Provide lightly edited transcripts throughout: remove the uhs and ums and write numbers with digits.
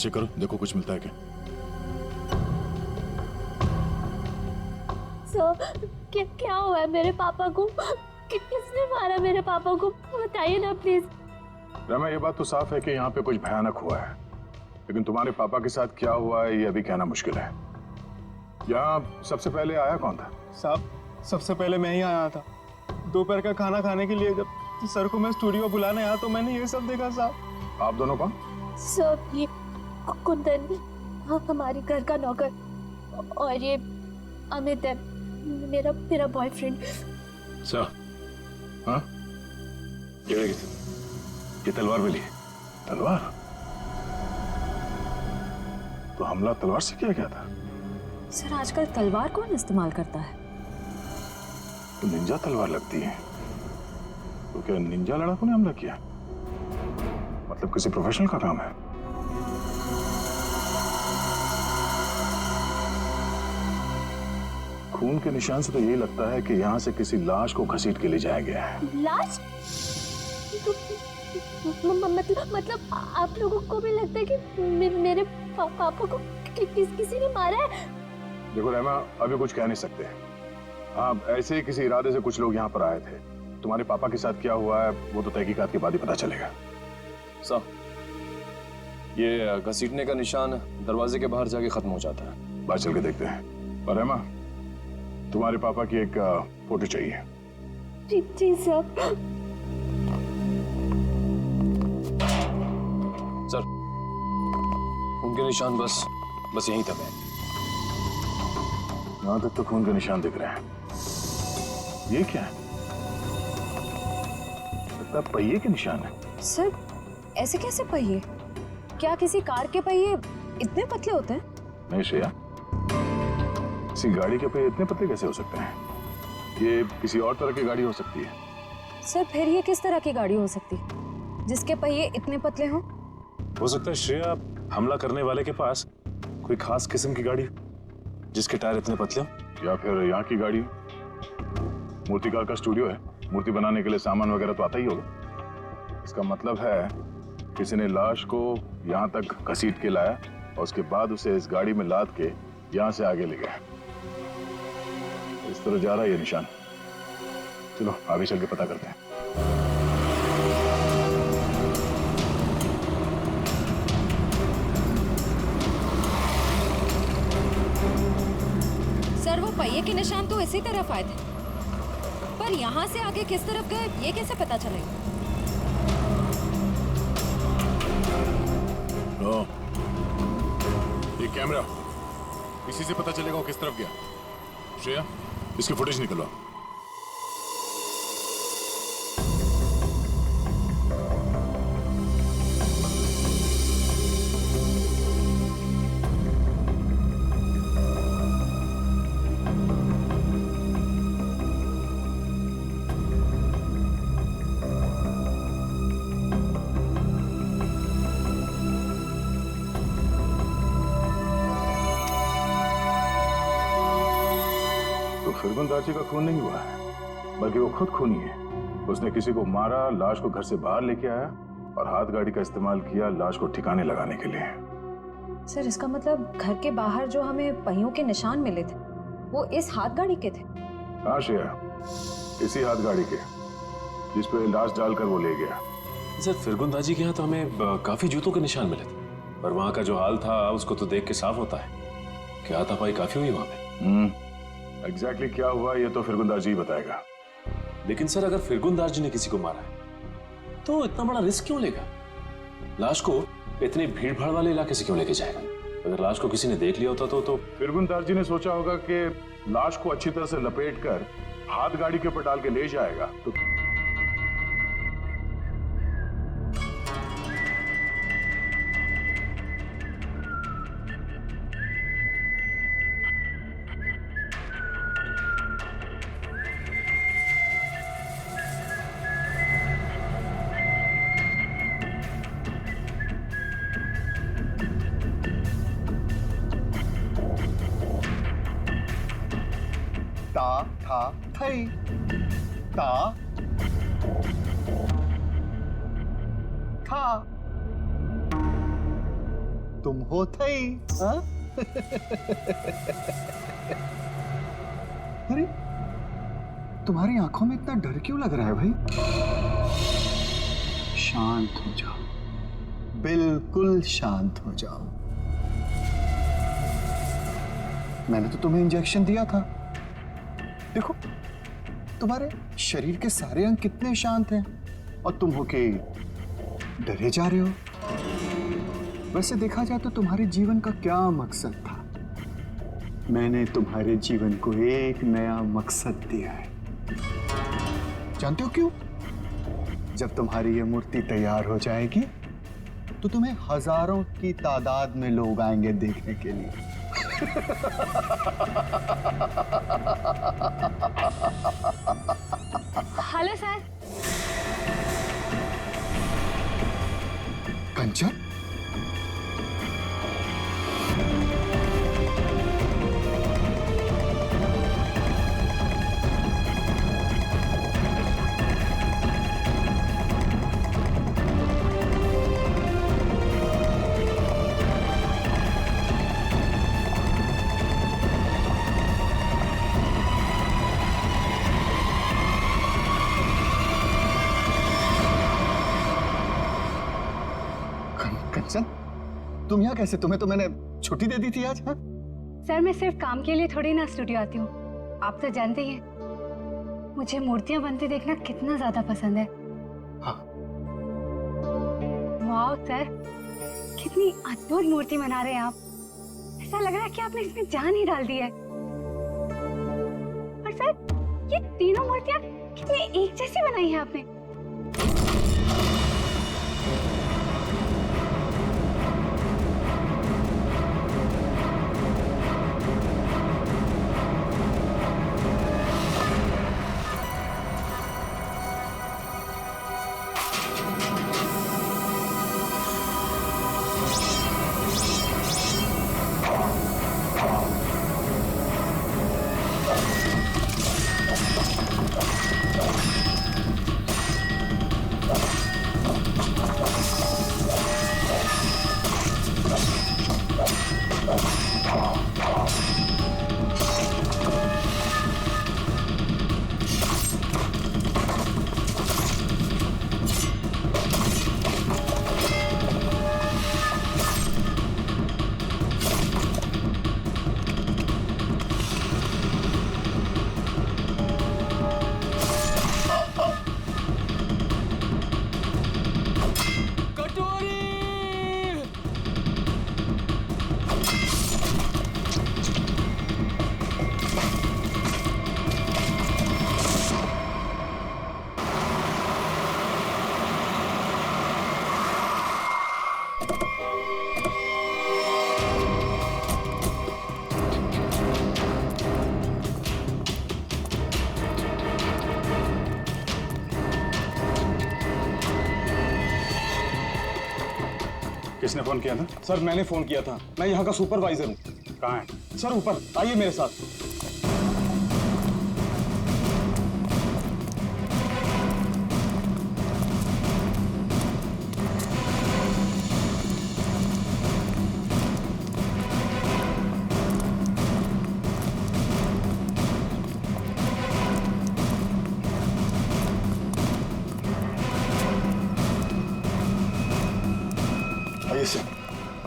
Check करो, देखो कुछ मिलता है क्या। सर, क्या हुआ है मेरे पापा को? किसने मारा मेरे पापा को? बताइए ना प्लीज। रमा, ये बात तो साफ है कि यहाँ पे कुछ भयानक हुआ है, लेकिन तुम्हारे पापा के साथ क्या हुआ है ये अभी कहना मुश्किल है। यहाँ सबसे पहले आया कौन था? साहब, सबसे पहले मैं ही आया था। दोपहर का खाना खाने के लिए जब सर को मैं स्टूडियो बुलाने आया तो मैंने ये सब देखा साहब। आप दोनों कौन? सर, ये कुंदन, हमारी घर का नौकर, और ये अमित है, मेरा बॉयफ्रेंड। सर, हाँ, ये तलवार मिली है। तलवार? तो हमला तलवार से किया गया था? सर, आजकल तलवार कौन इस्तेमाल करता है? तो निंजा तलवार लगती है। तो क्या निंजा लड़ाकों ने हमला किया? मतलब किसी प्रोफेशनल का काम है। खून के निशान से तो यही लगता है कि यहाँ से किसी लाश को घसीट के ले जाया गया है। लाश? मतलब आप लोगों को भी लगता है कि मेरे पापा को किसी ने मारा है? देखो रहमा, अभी कुछ कह नहीं सकते। हाँ, ऐसे ही किसी इरादे से कुछ लोग यहाँ पर आए थे। तुम्हारे पापा के साथ क्या हुआ है वो तो तहकीकात के बाद ही पता चलेगा। साहब, ये घसीटने का निशान दरवाजे के बाहर जाके खत्म हो जाता है। बाहर चल के देखते हैं। पर रहमा, तुम्हारे पापा की एक फोटो चाहिए। जी सर। सर, उनके निशान बस यहीं तक है। यहाँ तक तो खून के निशान दिख रहे हैं। ये क्या है? लगता है पहिए के निशान है। सर, ऐसे कैसे पहिए? क्या किसी कार के पहिए इतने पतले होते हैं? नहीं श्रेया, किसी गाड़ी के पहिए इतने पतले कैसे हो सकते हैं? ये किसी और तरह की गाड़ी हो सकती है। सर, फिर ये किस तरह की गाड़ी हो सकती जिसके पहिए इतने पतले हों? हो सकता है श्रेया, हमला करने वाले के पास कोई खास किस्म की गाड़ी जिसके टायर इतने पतले हो। या फिर यहाँ की गाड़ी। मूर्तिकार का स्टूडियो है, मूर्ति बनाने के लिए सामान वगैरह तो आता ही होगा। इसका मतलब है किसी ने लाश को यहाँ तक घसीट के लाया और उसके बाद उसे इस गाड़ी में लाद के यहाँ से आगे ले गया। इस तरह जा रहा है ये निशान। चलो आगे चल के पता करते हैं। सर, वो पहिए के निशान तो इसी तरफ आए थे, पर यहाँ से आगे किस तरफ गए ये कैसे पता चलेगा? ये कैमरा, इसी से पता चलेगा वो किस तरफ गया। श्रेया, इसकी फुटेज निकलवा। फिरगुंदार जी का खून नहीं हुआ है, बल्कि वो खुद खूनी है। उसने किसी को मारा, लाश को घर से बाहर लेके आया और हाथ गाड़ी का इस्तेमाल किया लाश को ठिकाने लगाने के लिए। सर, इसका मतलब घर के बाहर जो हमें पहियों के निशान मिले थे वो इस हाथ गाड़ी के थे? हाँ श्रेया, इसी हाथ गाड़ी के जिस पे लाश डालकर वो ले गया। सर, फिरगुंदा जी के यहाँ तो हमें काफी जूतों के निशान मिले थे, पर वहाँ का जो हाल था उसको तो देख के साफ होता है कि हाथापाई काफी हुई वहाँ पे। एग्जैक्टली क्या हुआ ये तो फिरगुंदार जी बताएगा। लेकिन सर, अगर फिरगुंदार जी ने किसी को मारा है तो इतना बड़ा रिस्क क्यों लेगा? लाश को इतने भीड़ भाड़ वाले इलाके से क्यों लेके जाएगा? अगर लाश को किसी ने देख लिया होता तो फिरगुंदार जी ने सोचा होगा कि लाश को अच्छी तरह से लपेटकर हाथ गाड़ी के ऊपर डाल के ले जाएगा तो ता था थई ता था तुम हो थई, हाँ? अरे तुम्हारी आंखों में इतना डर क्यों लग रहा है भाई? शांत हो जाओ, बिल्कुल शांत हो जाओ। मैंने तो तुम्हें इंजेक्शन दिया था। देखो तुम्हारे शरीर के सारे अंग कितने शांत हैं और तुम हो के डरे जा रहे हो। वैसे देखा जाए तो तुम्हारे जीवन का क्या मकसद था? मैंने तुम्हारे जीवन को एक नया मकसद दिया है। जानते हो क्यों? जब तुम्हारी ये मूर्ति तैयार हो जाएगी तो तुम्हें हजारों की तादाद में लोग आएंगे देखने के लिए। Hello sir. कंचन, कंचन, तुम यहाँ कैसे? तुम्हें तो मैंने छुट्टी दे दी थी आज। हाँ? सर मैं सिर्फ काम के लिए थोड़ी ना स्टूडियो आती हूँ, आप तो जानते ही हैं मुझे मूर्तियां बनते देखना कितना ज्यादा पसंद है। हाँ। वाह सर, कितनी अद्भुत मूर्ति बना रहे हैं आप। ऐसा लग रहा है कि आपने इसमें जान ही डाल दी है। और सर ये तीनों मूर्तियां कितनी एक जैसी बनाई है आपने। किसने फोन किया था? सर मैंने फोन किया था, मैं यहाँ का सुपरवाइजर हूँ। कहाँ है? सर ऊपर आइए मेरे साथ।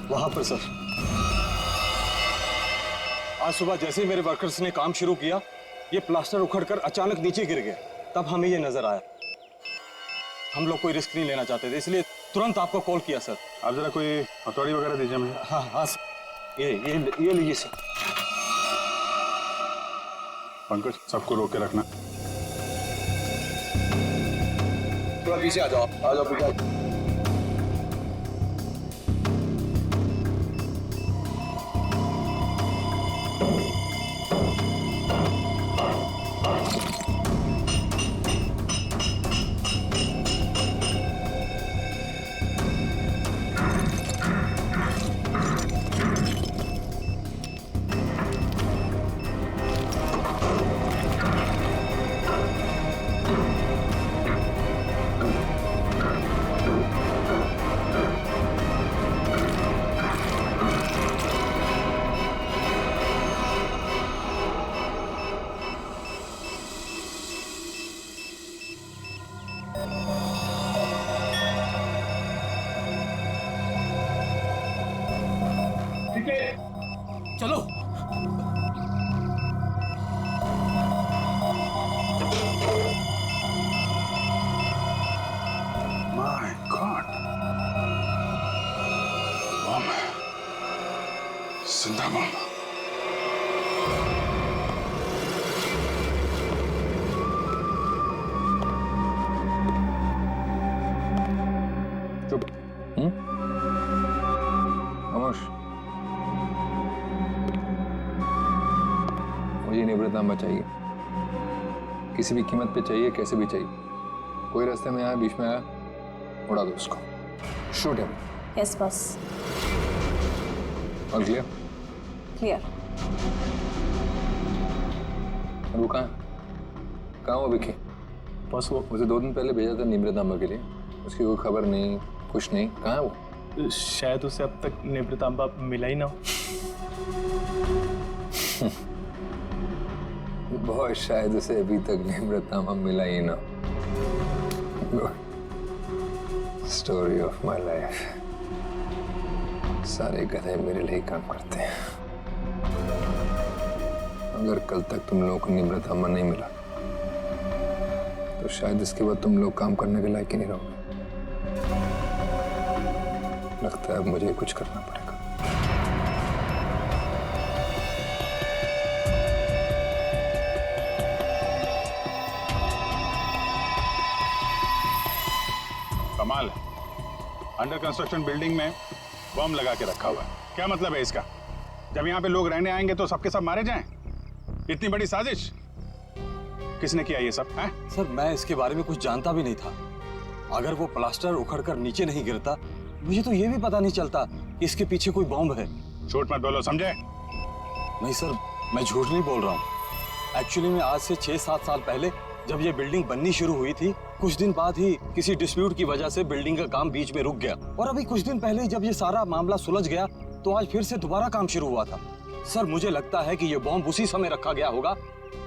वहां पर सर, आज सुबह जैसे ही मेरे वर्कर्स ने काम शुरू किया, ये प्लास्टर उखड़कर अचानक नीचे गिर गया। तब हमें ये नजर आया। हम लोग कोई रिस्क नहीं लेना चाहते थे, इसलिए तुरंत आपको कॉल किया सर। आप जरा कोई हथौड़ी वगैरह दीजिए मुझे। हाँ हाँ सर, ये लीजिए सर। पंकज, सबको रोक के रखना। थोड़ा पीछे आ जाओ, पीछे। चलो। माय गॉड, बम, जिंदा बम। चुप। खामोश। मुझे निवृत्तांबा चाहिए, किसी भी कीमत पे चाहिए, कैसे भी चाहिए। कोई रास्ते में आया, बीच में आया, उड़ा दो उसको। Shoot him. Yes boss. और क्लियर? क्लियर। और वो कहाँ वो विकी? बस वो मुझे 2 दिन पहले भेजा था निवृत्तांबा के लिए, उसकी कोई खबर नहीं, कुछ नहीं। कहाँ है वो? शायद उसे अब तक निवृत्तांबा मिला ही ना हो। बहुत शायद उसे अभी तक निवृत्तांबा मिला ही ना। Story of my life. सारे गधे मेरे लिए काम करते हैं। अगर कल तक तुम लोगों को निवृत्तांबा नहीं मिला तो शायद इसके बाद तुम लोग काम करने के लायक ही नहीं रहोगे। लगता है अब मुझे कुछ करना पड़ेगा। कमाल है, अंडर कंस्ट्रक्शन बिल्डिंग में बम लगा के रखा हुआ है। क्या मतलब है इसका? जब यहाँ पे लोग रहने आएंगे तो सबके सब मारे जाएं? इतनी बड़ी साजिश किसने किया ये सब है? सर मैं इसके बारे में कुछ जानता भी नहीं था। अगर वो प्लास्टर उखड़कर नीचे नहीं गिरता, मुझे तो ये भी पता नहीं चलता कि इसके पीछे कोई बॉम्ब है। झूठ मत बोलो, समझे? नहीं सर, मैं झूठ नहीं बोल रहा हूँ। एक्चुअली में आज से 6-7 साल पहले जब ये बिल्डिंग बननी शुरू हुई थी, कुछ दिन बाद ही किसी डिस्प्यूट की वजह से बिल्डिंग का काम बीच में रुक गया। और अभी कुछ दिन पहले जब ये सारा मामला सुलझ गया तो आज फिर से दोबारा काम शुरू हुआ था। सर मुझे लगता है कि ये बॉम्ब उसी समय रखा गया होगा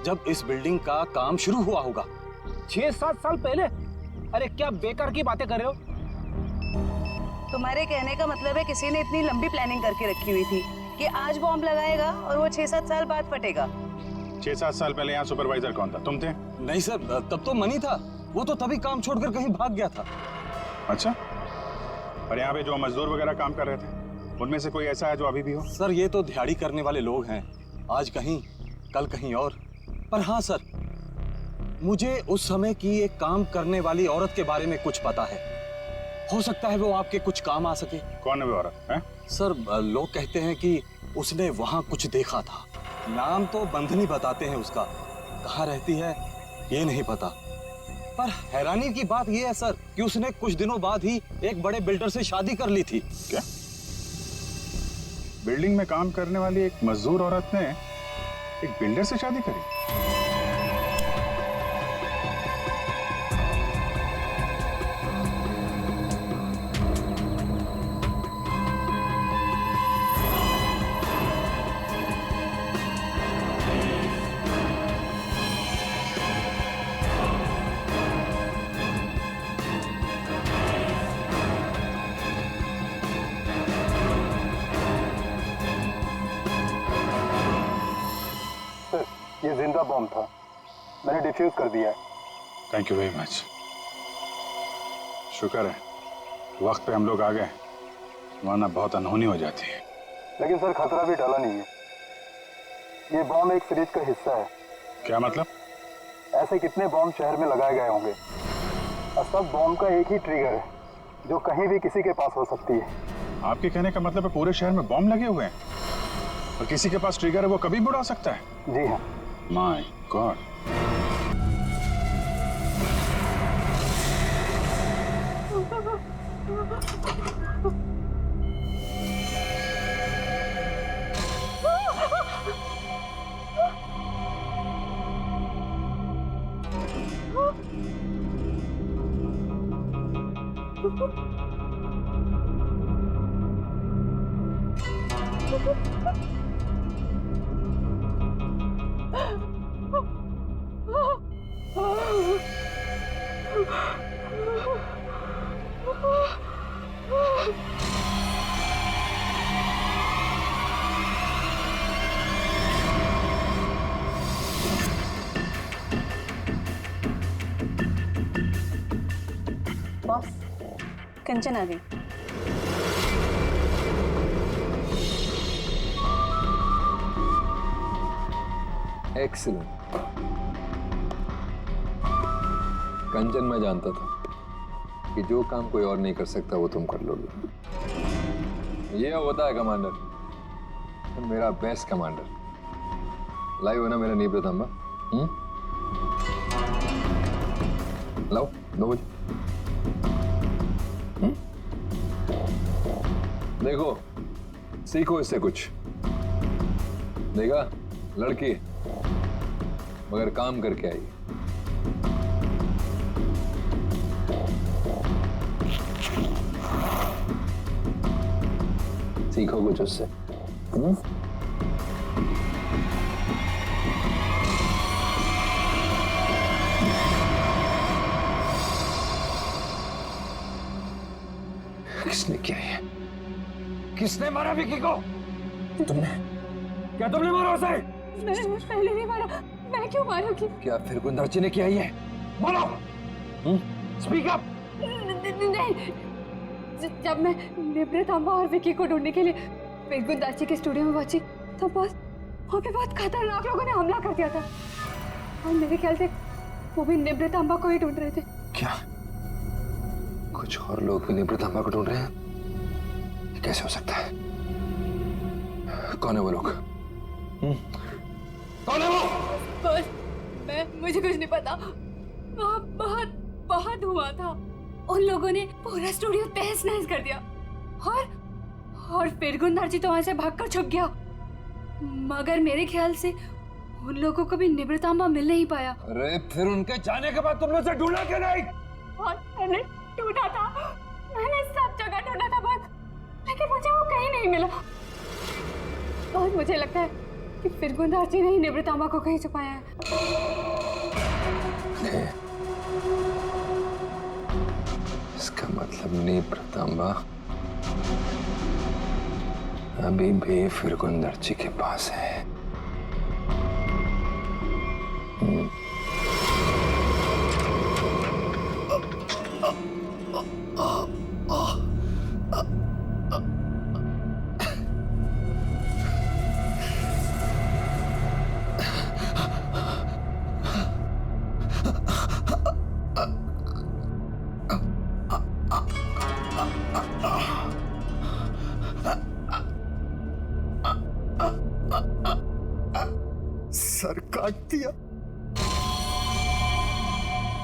जब इस बिल्डिंग का काम शुरू हुआ होगा। 6-7 साल पहले? अरे क्या बेकार की बातें कर रहे हो? तुम्हारे कहने का मतलब है किसी ने इतनी लंबी प्लानिंग करके रखी हुई थी कि आज बॉम्ब लगाएगा और वो 6-7 साल बाद फटेगा। 6-7 साल पहले यहाँ सुपरवाइजर कौन था? तुम थे? नहीं सर, तब तो मनी था। वो तो तभी काम छोड़कर कहीं भाग गया था। अच्छा, और यहाँ पे जो मजदूर वगैरह काम कर रहे थे उनमें से कोई ऐसा है जो अभी भी हो? सर ये तो दिहाड़ी करने वाले लोग हैं, आज कहीं कल कहीं और। पर हाँ सर, मुझे उस समय की एक काम करने वाली औरत के बारे में कुछ पता है। हो सकता है वो आपके कुछ काम आ सके। कौन है वो औरत है? सर लोग कहते हैं कि उसने वहां कुछ देखा था। नाम तो बंधनी बताते हैं उसका, कहाँ रहती है ये नहीं पता। पर हैरानी की बात ये है सर कि उसने कुछ दिनों बाद ही एक बड़े बिल्डर से शादी कर ली थी। क्या? बिल्डिंग में काम करने वाली एक मजदूर औरत ने एक बिल्डर से शादी करी? ये जिंदा बॉम्ब था, मैंने डिफ्यूज कर दिया है। Thank you very much. शुक्र है वक्त पे हम लोग आ गए, वरना बहुत अनहोनी हो जाती है। लेकिन सर खतरा भी टला नहीं है। ये बॉम्ब एक सीरीज का हिस्सा है। क्या मतलब? ऐसे कितने बॉम्ब शहर में लगाए गए होंगे और सब बॉम्ब का एक ही ट्रिगर है जो कहीं भी किसी के पास हो सकती है। आपके कहने का मतलब है पूरे शहर में बॉम्ब लगे हुए हैं और किसी के पास ट्रिगर है, वो कभी भी उड़ा सकता है? जी हाँ। My God. कंचन आ गई। एक्सीलेंट। कंचन, मैं जानता था कि जो काम कोई और नहीं कर सकता वो तुम कर लोगे। ये होता है कमांडर, मेरा बेस्ट कमांडर। लाइव है ना मेरा नीब रतंबा? लाओ 2 बजे। देखो, सीखो इससे कुछ। देखा, लड़की मगर काम करके आई। सीखो कुछ उससे। किसने किया ये? किसने मारा विकी को? तुमने? क्या तुमने मारा उसे? मैंने पहले नहीं मारा। मैं क्यों मारूंगी? क्या फिर गुंदाची ने किया ये? बोलो। Speak up. नहीं, जब मैं निब्रत अम्मा और विकी को ढूंढने के लिए गुंदाची के स्टूडियो में पहुंची तो बस वहाँ पे बहुत खतरनाक लोगों ने हमला कर दिया था और मेरे ख्याल से वो भी निब्रत अम्मा को ही ढूंढ रहे थे। क्या कुछ और लोग भी निब्रत अम्मा को ढूंढ रहे हैं? ये कैसे हो सकता है? कौन है वो लोग? कौन है वो? बस मुझे कुछ नहीं पता। वहाँ बहुत हुआ था। उन लोगों ने पूरा स्टूडियो तहस नहस कर दिया और फिर गुंदार जी तो वहां से भागकर छुप गया। मगर मेरे ख्याल से उन लोगों को भी निब्रतांबा मिल नहीं पाया। अरे फिर उनके जाने के बाद तुमने उसे ढूंढा क्यों नहीं? और मैंने ढूंढा था, मैंने सब जगह ढूंढा था बस, लेकिन मुझे वो कहीं नहीं मिला। और मुझे लगता है कि फिर गुंदार जी ने ही निब्रतांबा को कहीं छुपाया है। इसका मतलब निब्रतांबा अभी भी फिर गुंदरची के पास है। सर काट दिया,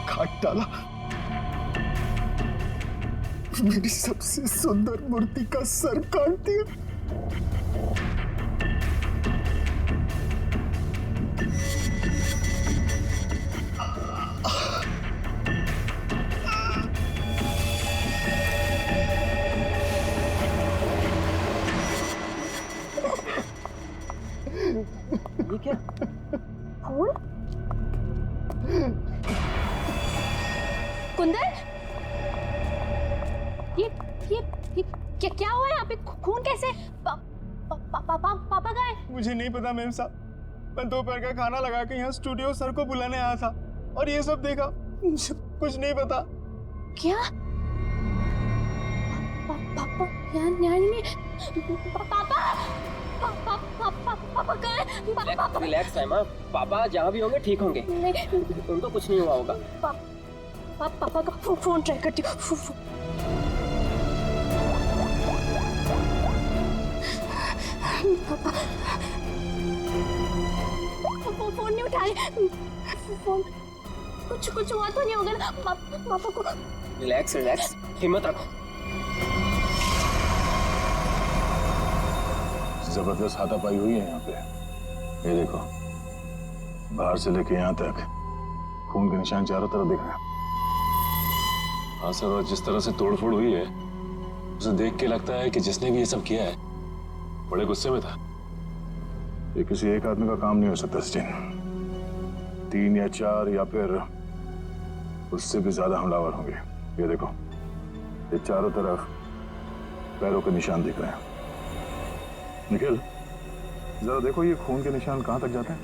काट डाला। मेरी सबसे सुंदर मूर्ति का सर काट दिया। ये क्या? फूल? कुंदन? ये क्या हुआ है यहाँ पे? खून कैसे? पापा गए? मुझे नहीं पता मैम साहब। मैं दोपहर का खाना लगा के यहाँ स्टूडियो सर को बुलाने आया था और ये सब देखा। मुझे कुछ नहीं पता। क्या? पापा यहाँ नहीं। पापा कहाँ? रिलैक्स है माँ, पापा जहाँ भी होंगे ठीक होंगे। उनको कुछ नहीं हुआ होगा। पापा का फोन ट्राई करती हूँ। फोन नहीं उठा रहे। फोन कुछ हुआ तो नहीं होगा ना? पापा को रिलैक्स, हिम्मत रखो। जबरदस्त हाथापाई हुई है यहाँ पे। ये देखो, बाहर से लेके यहाँ तक खून के निशान चारों तरफ दिख रहे हैं। हाँ सर, और जिस तरह से तोड़फोड़ हुई है उसे देख के लगता है कि जिसने भी ये सब किया है बड़े गुस्से में था। ये किसी एक आदमी का काम नहीं हो सकता सचिन। 3 या 4 या फिर उससे भी ज्यादा हमलावर होंगे। ये देखो, ये चारों तरफ पैरों के निशान दिख रहे हैं। निखिल, जरा देखो ये खून के निशान कहां तक जाते हैं।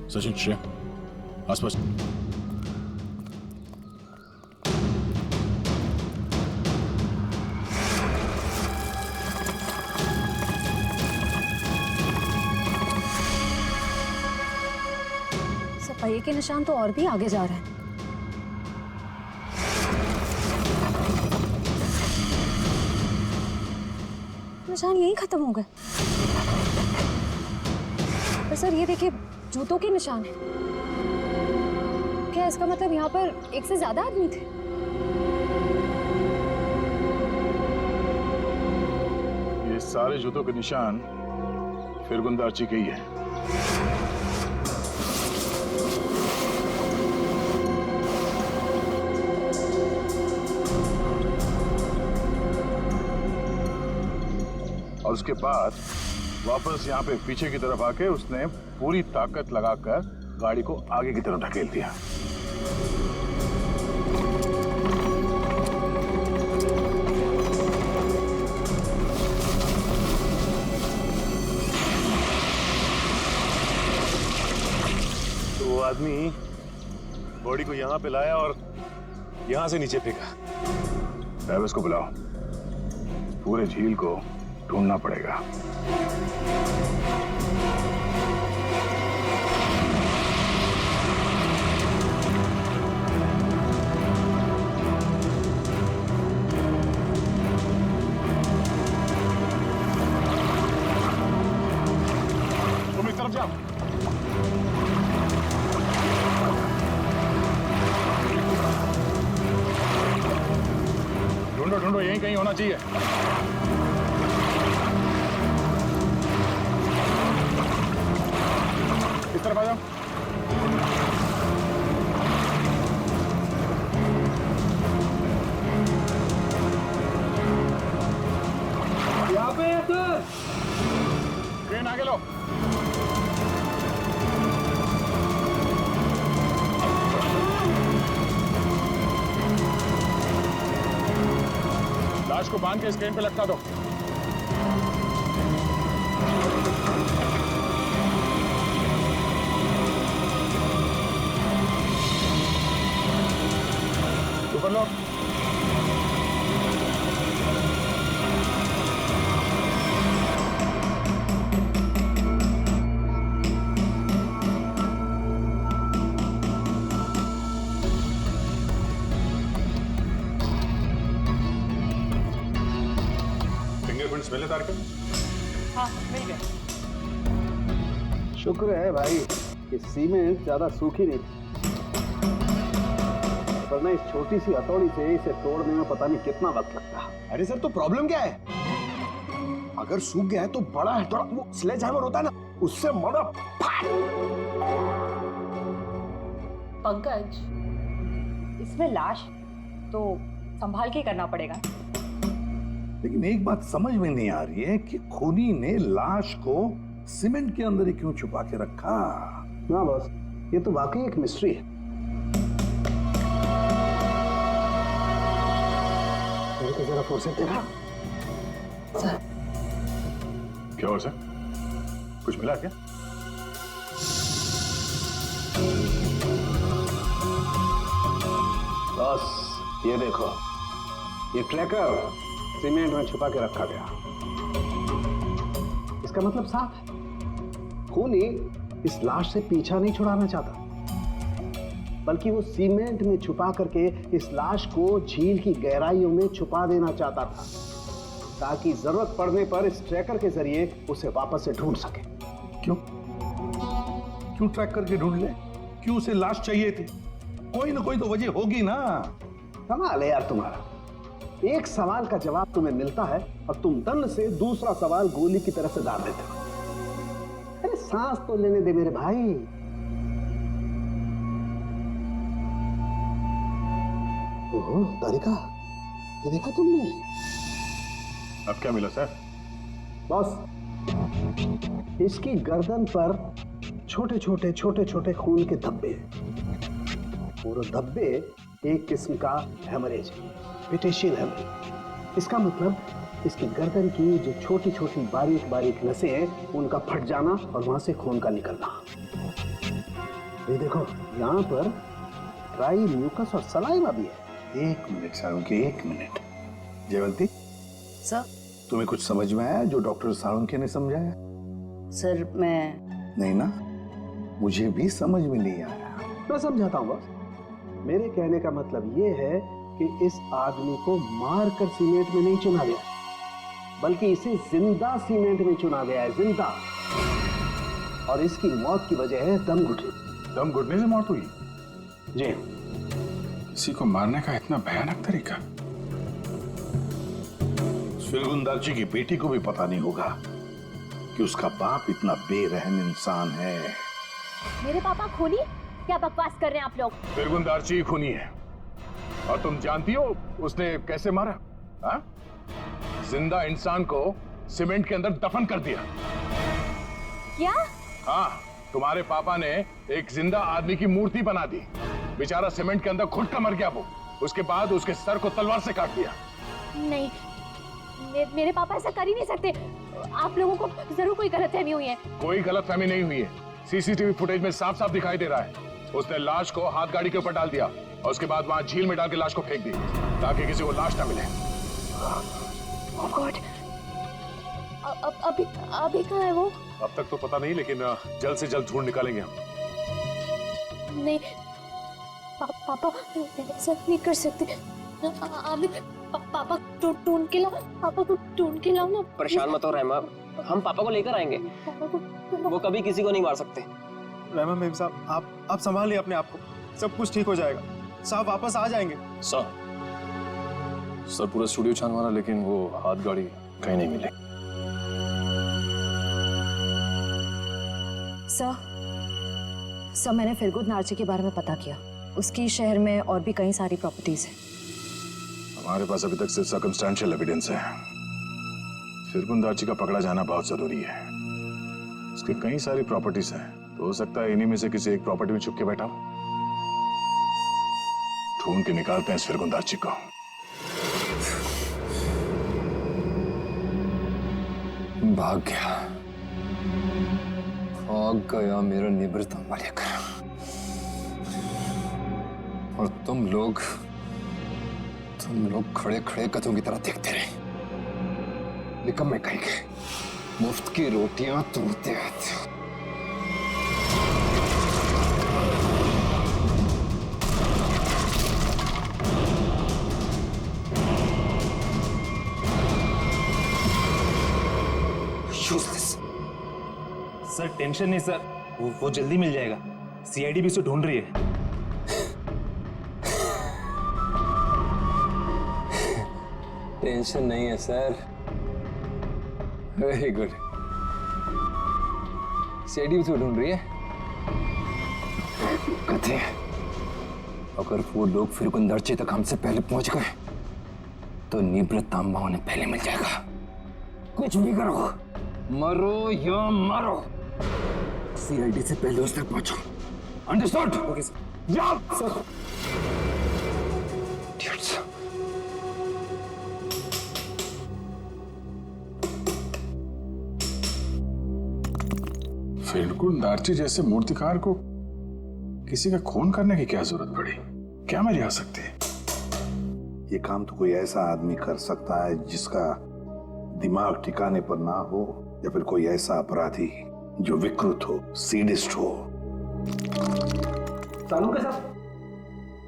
सचिन, श्रेया, आसपास। ये के निशान तो और भी आगे जा रहे हैं। निशान यहीं खत्म हो गए। पर सर ये देखिए, जूतों के निशान हैं। क्या इसका मतलब यहाँ पर एक से ज्यादा आदमी थे? ये सारे जूतों के निशान फिरगुंदार्ची के ही है। और उसके बाद वापस यहाँ पे पीछे की तरफ आके उसने पूरी ताकत लगाकर गाड़ी को आगे की तरफ ढकेल दिया। तो वो आदमी बॉडी को यहाँ पे लाया और यहाँ से नीचे फेंका। ट्रैविस को बुलाओ, पूरे झील को ढूंढना पड़ेगा। तुम इस तरफ जाओ। ढूंढो ढूंढो, यहीं कहीं होना चाहिए। इस तरफ आ जाओ। यहाँ पे है सर। ट्रेन आगे लो। लाश को बांध के इस क्रेन पे लटका दो। ऊपर लो। फिंगरप्रिंट्स मिले तार के? हाँ मिल गए। शुक्र है भाई कि सीमेंट ज्यादा सूखी नहीं थी, वरना इस छोटी सी हथौड़ी से इसे तोड़ने में पता नहीं कितना वक्त लगता। अरे सर, तो प्रॉब्लम क्या है? अगर सूख गया है तो बड़ा हथौड़ा, वो स्लेज हैमर होता है ना, उससे मारो। पंकज, इसमें लाश तो संभाल के करना पड़ेगा। लेकिन एक बात समझ में नहीं आ रही है कि खूनी ने लाश को सीमेंट के अंदर ही क्यों छुपा के रखा? ना बस, ये तो वाकई एक मिस्ट्री है। मेरे को जरा फुर्सत देना। सर, क्या हुआ सर? कुछ मिला क्या? बस ये देखो, ये ट्रैकर सीमेंट में छुपा के रखा गया। इसका मतलब साफ है, खूनी इस लाश से पीछा नहीं छुड़ाना चाहता, बल्कि वो सीमेंट में छुपा करके इस लाश को झील की गहराइयों में छुपा देना चाहता था, ताकि जरूरत पड़ने पर इस ट्रैकर के जरिए उसे वापस से ढूंढ सके। क्यों क्यों ट्रैक करके ढूंढ ले? क्यों उसे लाश चाहिए थी? कोई ना कोई तो वजह होगी ना। कमाल है यार तुम्हारा, एक सवाल का जवाब तुम्हें मिलता है और तुम दन से दूसरा सवाल गोली की तरह से डाल देते हो। अरे सांस तो लेने दे मेरे भाई। ओहो तारिका, ये देखा तुमने? अब क्या मिला सर? बॉस, इसकी गर्दन पर छोटे छोटे खून के धब्बे हैं। और धब्बे एक किस्म का हेमरेज, पेटेशियल हेमरेज। इसका मतलब इसकी गर्दन की जो छोटी छोटी बारीक बारीक नसें हैं, उनका फट जाना और वहां से खून का निकलना। ये देखो, यहाँ पर ड्राई म्यूकस और सलाइवा भी है। एक मिनट साळुंखे, एक मिनट। जयवंती, सर। तुम्हें कुछ समझ में आया जो डॉक्टर साळुंखे ने समझाया? सर मैं नहीं ना, मुझे भी समझ में नहीं आया। मैं समझाता हूँ बस। मेरे कहने का मतलब ये है कि इस आदमी को मारकर सीमेंट में नहीं चुना गया, बल्कि इसे जिंदा सीमेंट में चुना गया है, जिंदा। और इसकी मौत की वजह है दम घुटने। दम घुटने से मौत हुई? जी। किसी को मारने का इतना भयानक तरीका? फिरगुंदारची की बेटी को भी पता नहीं होगा कि उसका बाप इतना बेरहम इंसान है। मेरे पापा खूनी? क्या बकवास कर रहे हैं आप लोग? फिरगुंदारची खूनी है, और तुम जानती हो उसने कैसे मारा? हा? जिंदा इंसान को सीमेंट के अंदर दफन कर दिया। क्या? हाँ, तुम्हारे पापा ने एक जिंदा आदमी की मूर्ति बना दी। बेचारा सीमेंट के अंदर घुट कर मर गया वो। उसके बाद उसके सर को तलवार से काट दिया। नहीं, मेरे पापा ऐसा कर ही नहीं सकते। आप लोगों को जरूर कोई गलतफहमी हुई है। कोई गलतफहमी नहीं हुई है। सीसीटीवी फुटेज में साफ साफ दिखाई दे रहा है। उसने लाश को हाथ गाड़ी के ऊपर डाल दिया और उसके बाद वहां झील में डाल के लाश को फेंक दी ताकि किसी को लाश ना मिले। Oh God! अभी कहाँ है वो? अब तक तो पता नहीं, लेकिन जल्द से जल्द ढूंढ निकालेंगे हम। नहीं, पापा ऐसा नहीं कर सकते। पापा ढूंढ के लाओ, पापा को ढूंढ के लाओ ना। परेशान मत हो रहमा, हम पापा को लेकर आएंगे। वो कभी किसी को नहीं मार सकते। रहमान मेम साहब, आप संभालिए अपने आप को, सब कुछ ठीक हो जाएगा। साहब वापस आ जाएंगे। सर पूरा स्टूडियो छानवाना, लेकिन वो हाथ गाड़ी कहीं नहीं मिली। सर मैंने फिरगुन नार्ची के बारे में पता किया। उसकी शहर में और भी कई सारी प्रॉपर्टीज हैं। हमारे पास अभी तक सिर्फ सर्कमस्टेंशियल एविडेंस है। फिरगुंदारची का पकड़ा जाना बहुत जरूरी है। उसकी कई सारी प्रॉपर्टीज हैं, तो हो सकता है इन्हीं में से किसी एक प्रॉपर्टी में छुप के बैठा हो। ढूंढ के निकालते हैं इस फिरगुंदारची को। भाग गया मेरा निवृत्त मालिक। और तुम लोग खड़े खड़े कथों की तरह देखते रहे। निकम्मे कहेंगे, मुफ्त की रोटियां तोड़ते रहते हो। सर टेंशन नहीं सर, वो जल्दी मिल जाएगा। सीआईडी भी उसे ढूंढ रही है। टेंशन नहीं है सर। Very good. सीआईडी भी तो ढूंढ रही है। कथे अगर वो लोग फिरगुंदारची तक हमसे पहले पहुंच गए तो निवृत्त तांबा उन्हें पहले मिल जाएगा। कुछ भी करो, मरो या मरो, सीआईडी से पहले उस तक पहुंचो। अंडरस्टूड? Okay sir. जाओ सर। फिरगुंदारची जैसे मूर्तिकार को किसी का खून करने की क्या जरूरत पड़ी? क्या मेरी आ सकती है? ये काम तो कोई ऐसा आदमी कर सकता है जिसका दिमाग ठिकाने पर ना हो, या फिर कोई ऐसा अपराधी जो विकृत हो, सीडिस्ट हो। सालुंके साहब,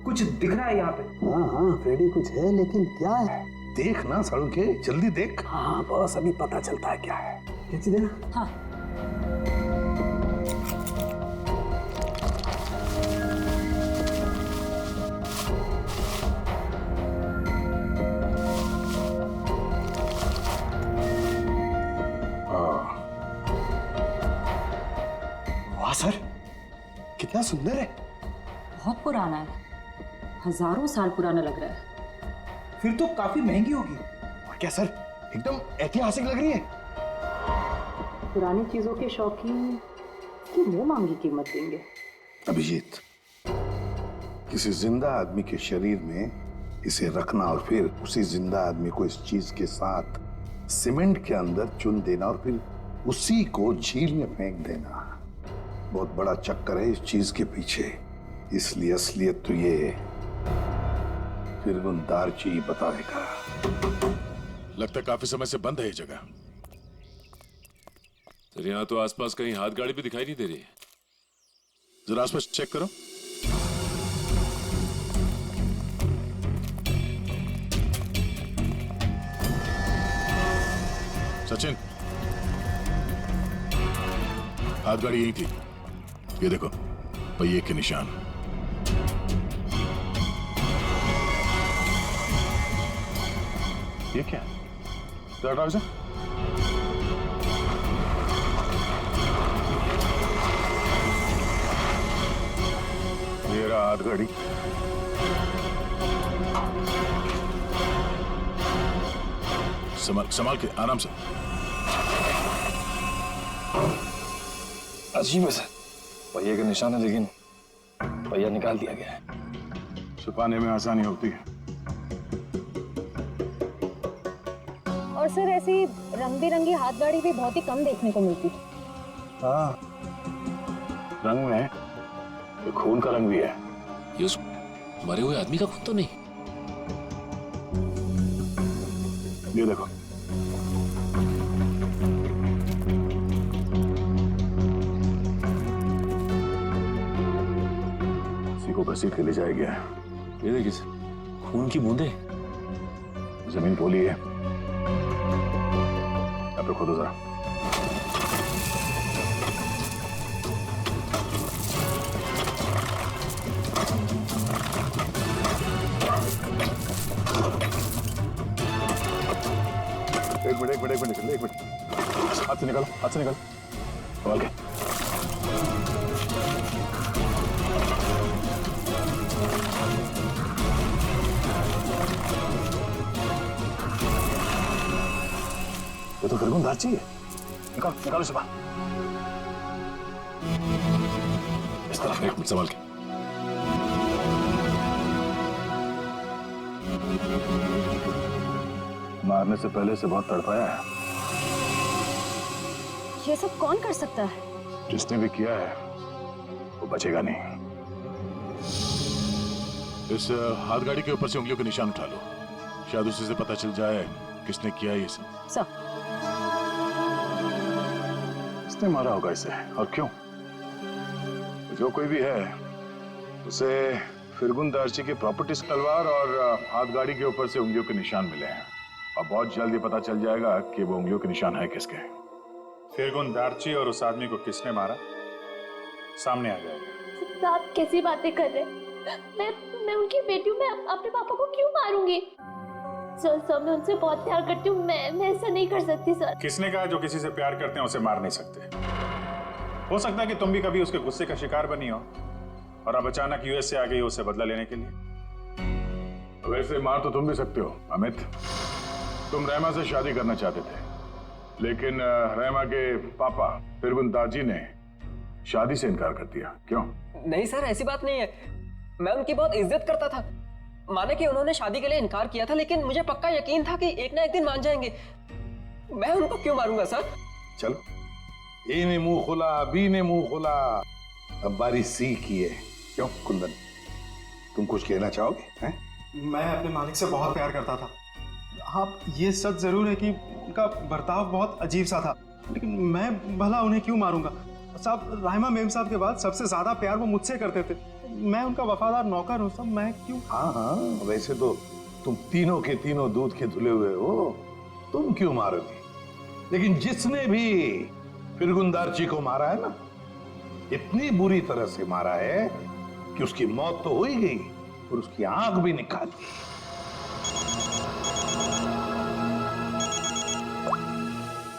कुछ दिख रहा है यहाँ पे? हाँ फ्रेडी, कुछ है, लेकिन क्या है? देख ना सालुंके, जल्दी देख। हाँ बस अभी पता चलता है क्या है। कैसी देना? हाँ। सर कितना सुंदर है। बहुत पुराना है, हजारों साल पुराना लग रहा है। फिर तो काफी महंगी होगी। और क्या सर, एकदम ऐतिहासिक लग रही है। पुरानी चीजों के शौकीन की मुंह मांगी कीमत देंगे। अभिजीत, किसी जिंदा आदमी के शरीर में इसे रखना और फिर उसी जिंदा आदमी को इस चीज के साथ सीमेंट के अंदर चुन देना और फिर उसी को झील में फेंक देना, बहुत बड़ा चक्कर है इस चीज के पीछे। इसलिए असलियत तो ये फिरगुंदारची बताएगा। लगता काफी समय से बंद है ये जगह। सर यहाँ तो आसपास कहीं हाथ गाड़ी भी दिखाई नहीं दे रही है। जरा आसपास चेक करो। सचिन, हाथ गाड़ी यही थी। ये देखो पहिए के निशान। ये क्या? हटाओ इसे। ये रहा हाथ गाड़ी। संभाल के, आराम से। अजीब है सर, पहिए के निशान है लेकिन पहिया निकाल दिया गया है। छुपाने में आसानी होती है। और सर ऐसी रंग बिरंगी हाथ गाड़ी भी बहुत ही कम देखने को मिलती थी। हाँ, रंग में ये खून का रंग भी है। ये उस मरे हुए आदमी का खून तो नहीं? ये देखो, इसी को घसीट के ले जाया गया है। ये देखिए सर, खून की बूंदें। जमीन पोली है। यहाँ पे खोदो जरा। एक मिनट। हाथ से निकालो। संभाल के। ये तो फिरगुन दाची है। निकालो इसे बाहर। इस तरफ। एक मिनट, संभाल के। मारने से पहले से बहुत तड़पाया है। ये सब कौन कर सकता है? जिसने भी किया है वो बचेगा नहीं। इस हाथ गाड़ी के ऊपर से उंगलियों के निशान उठा लो। शायद उसी से पता चल जाए किसने किया ये सब। सर, किसने मारा होगा इसे और क्यों? जो कोई भी है उसे फिरगुन दार्ची के प्रॉपर्टीज तलवार और हाथ गाड़ी के ऊपर से उंगलियों के निशान मिले हैं और बहुत जल्दी पता चल जाएगा कि वो उंगलियों के निशान है किसके। फिरगुन दार्ची और उस आदमी को किसने मारा सामने आ जाएगा। आप कैसी बातें कर रहे हैं? मैं उनकी बेटी हूँ। मैं अपने पापा को क्यों मारूंगी? सर मैं उनसे बहुत प्यार करती हूँ। मैं ऐसा नहीं कर सकती सर। किसने कहा जो किसी से प्यार करते हैं उसे मार नहीं सकते? हो सकता है कि तुम भी कभी उसके गुस्से का शिकार बनी हो और अब अचानक यूएस से आ गई हो उसे बदला लेने के लिए। वैसे मार तो तुम भी सकते हो अमित। तुम रहमा से शादी करना चाहते थे लेकिन रहमा के पापा फिरगुन दार्जी ने शादी से इनकार कर दिया। क्यों? नहीं सर, ऐसी बात नहीं है। मैं उनकी बहुत इज्जत करता था। माने कि उन्होंने शादी के लिए इनकार किया था लेकिन मुझे पक्का यकीन था कि एक ना एक दिन मान जाएंगे। मैं उनको क्यों मारूंगा सर? चलो, ए ने मुंह खोला, बी ने मुंह खोला, अब बारी सी की है। क्यों कुंदन, तुम कुछ कहना चाहोगे? हैं? मैं अपने मालिक से बहुत प्यार करता था। हाँ, ये सच जरूर है कि उनका बर्ताव बहुत अजीब सा था, लेकिन मैं भला उन्हें क्यों मारूंगा? साहब, रहमा मेम साहब के बाद सबसे ज्यादा प्यार वो मुझसे करते थे। मैं उनका वफादार नौकर हूँ साहब। मैं क्यों? हाँ, वैसे तो तुम तीनों के तीनों दूध के धुले हुए हो, तुम क्यों मारोगे? लेकिन जिसने भी फिरगुन दार्ची को मारा है ना, इतनी बुरी तरह से मारा है कि उसकी मौत तो हो ही गई और उसकी आंख भी निकाल दी।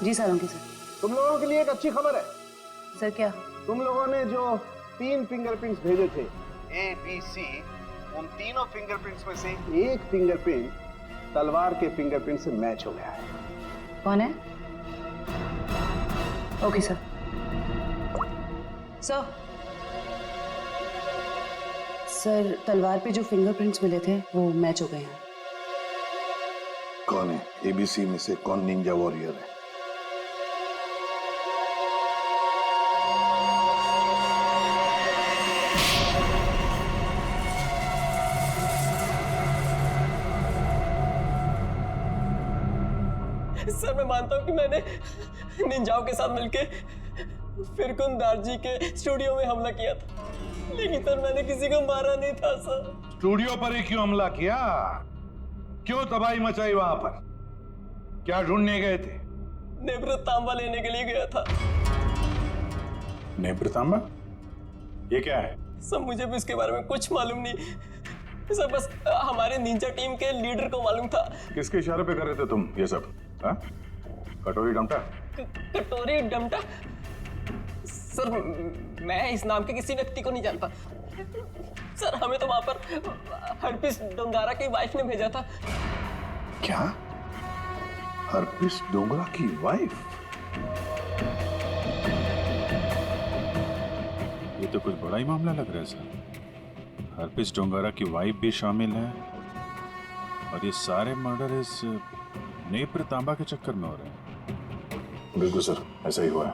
जी सर, अंकित सर। तुम लोगों के लिए एक अच्छी खबर है। सर क्या? तुम लोगों ने जो 3 फिंगरप्रिंट्स भेजे थे ए, बी, सी, उन तीनों फिंगरप्रिंट्स में से एक फिंगरप्रिंट तलवार के फिंगरप्रिंट से मैच हो गया है। कौन है? Okay sir. सर, तलवार पे जो फिंगरप्रिंट्स मिले थे वो मैच हो गए हैं। कौन है? एबीसी में से कौन निंजा वॉरियर है? सर, मैं मानता हूँ कि मैंने निंजाओं के साथ मिलके फिरगुन दार्जी के स्टूडियो में हमला किया था, लेकिन सर मैंने किसी को मारा नहीं था सर। स्टूडियो पर ही क्यों हमला किया? क्यों तबाही मचाई वहां पर? क्या ढूंढने गए थे? नेब्र तांबा लेने के लिए गया था। नेब्रतांबा? ये क्या है? सब मुझे भी इसके बारे में कुछ मालूम नहीं सर, बस हमारे निंजा टीम के लीडर को मालूम था। किसके इशारे पे कर रहे थे तुम ये सब? हाँ? कटोरी डमटा? कटोरी डमटा? सर मैं इस नाम के किसी व्यक्ति को नहीं जानता सर। हमें तो वहां पर हरपिस डोंगारा की वाइफ ने भेजा था। क्या? हरपिस डोंगरा की वाइफ? ये तो कुछ बड़ा ही मामला लग रहा है सर। हरपिस डोंगारा की वाइफ भी शामिल है और ये सारे मर्डर इस नेप्र तांबा के चक्कर में हो रहे हैं। बिल्कुल सर, ऐसा ही हुआ है।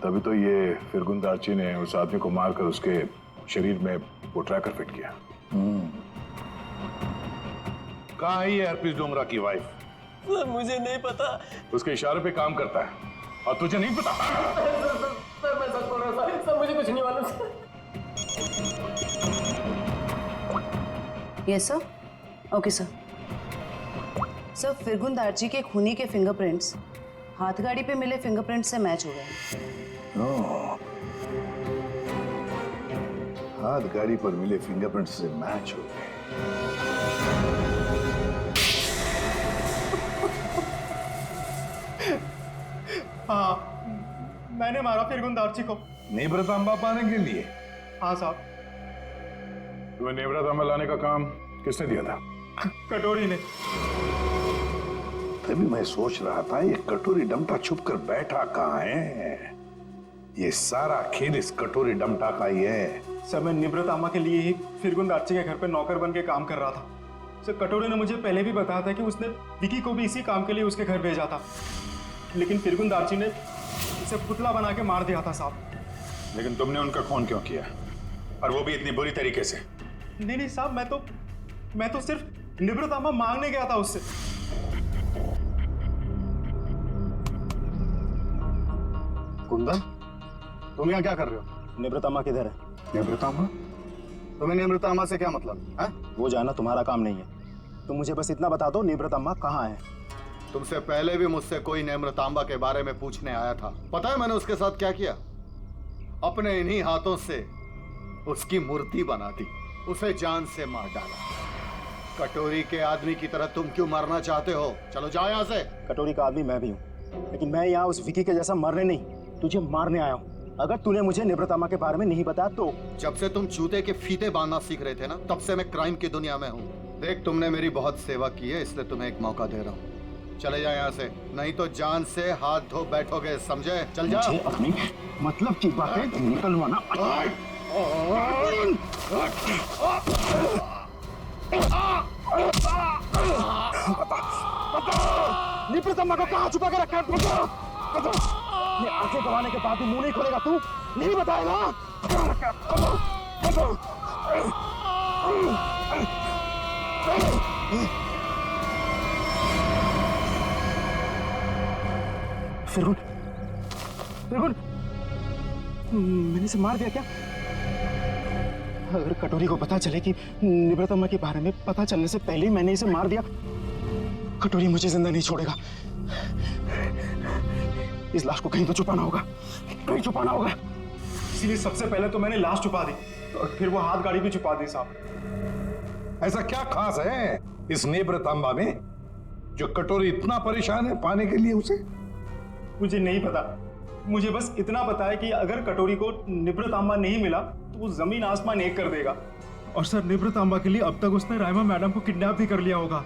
तभी तो ये फिरगुन दार्ची ने उस आदमी को मारकर उसके शरीर में वो ट्रैकर फिट किया। कहाँ है ये हरपिस डोंगरा की वाइफ? सर मुझे नहीं पता। उसके इशारे पे काम करता है और तुझे नहीं पता? सर मैं सच बोल रहा हूँ सर, मुझे कुछ नहीं मालूम। Yes sir. Okay sir. Sir फिरगुन दार्ची के खूनी के फिंगरप्रिंट्स हाथगाड़ी पे मिले फिंगरप्रिंट से मैच हो गए। हाथ गाड़ी पर मिले फिंगरप्रिंट से मैच हो गए। हाँ, मैंने मारा फिरगुन दार्ची को। नेब्रतांबा पाने के लिए? हाँ साहब। तुम्हें नेब्रतांबा लाने का काम किसने दिया था? कटोरी ने। तभी मैं सोच रहा था ये कटोरी डमटा छुप कर बैठा कहाँ है। ये सारा खेल इस कटोरी डमटा का ही है। सर मैं निब्रतामा के लिए ही फिरगुन दार्ची के घर पे नौकर बन के काम कर रहा था। सर कटोरी ने मुझे पहले भी बताया था कि उसने विकी को भी इसी काम के लिए उसके घर भेजा था, लेकिन फिरगुन दार्ची ने उसे पुतला बना के मार दिया था साहब। लेकिन तुमने उनका खून क्यों किया, और वो भी इतनी बुरी तरीके से? नहीं साहब, मैं तो सिर्फ निब्रतामा मांगने गया था उससे। कुंदन, तुम यहाँ क्या कर रहे हो? निब्रतामा किधर है? नेब्रतामा? तुम्हें नेब्रतामा से क्या मतलब है? वो जानना तुम्हारा काम नहीं है। तुम मुझे बस इतना बता दो, नेब्रतामा कहाँ है? तुमसे पहले भी मुझसे कोई नेम्रतांबा के बारे में पूछने आया था। पता है मैंने उसके साथ क्या किया? अपने इन्हीं हाथों से उसकी मूर्ति बना दी, उसे जान से मार डाला। कटोरी के आदमी की तरह तुम क्यों मरना चाहते हो? चलो जाओ यहाँ से। कटोरी का आदमी मैं भी हूँ, लेकिन मैं यहाँ उस विकी के जैसा मरने नहीं, तुझे मारने आया हूँ। अगर तूने मुझे निब्रतामा के बारे में नहीं बताया तो। जब से तुम जूते के फीते बांधना सीख रहे थे ना, तब से मैं क्राइम की दुनिया में हूँ। देख, तुमने मेरी बहुत सेवा की है, इसलिए तुम्हें एक मौका दे रहा हूँ। चले जाओ यहाँ से, नहीं तो जान से हाथ धो बैठोगे, समझे? चल जा। मुझे अपनी मतलब की बातें निकलवाना। निब्रतामा को कहाँ छुपा के रखा है? ये आंखें गवाने के बाद भी मुंह नहीं खोलेगा तू? नहीं बताएगा? फिरगुन, मैंने इसे मार दिया क्या? अगर कटोरी को पता चले कि निब्रतामा के बारे में पता चलने से पहले ही मैंने इसे मार दिया, कटोरी मुझे जिंदा नहीं छोड़ेगा। इस लाश को कहीं तो छुपाना होगा, कहीं छुपाना होगा। इसीलिए सबसे पहले तो मैंने लाश छुपा दी, और फिर वो हाथ गाड़ी भी छुपा दी साहब। ऐसा क्या खास है इस नेब्रतांबा में जो कटोरी इतना परेशान है पाने के लिए उसे? मुझे नहीं पता, मुझे बस इतना पता है कि अगर कटोरी को निब्रतांबा नहीं मिला तो वो जमीन आसमान एक कर देगा। और सर, निब्रतांबा के लिए अब तक उसने राइमा मैडम को किडनैप भी कर लिया होगा।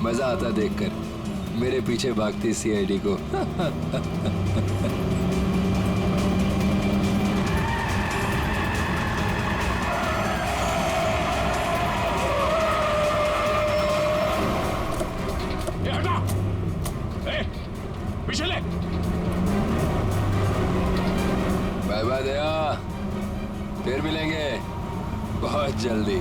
मजा आता देखकर मेरे पीछे भागती सीआईडी को। पीछे ले। बाय बाय दया, फिर मिलेंगे बहुत जल्दी।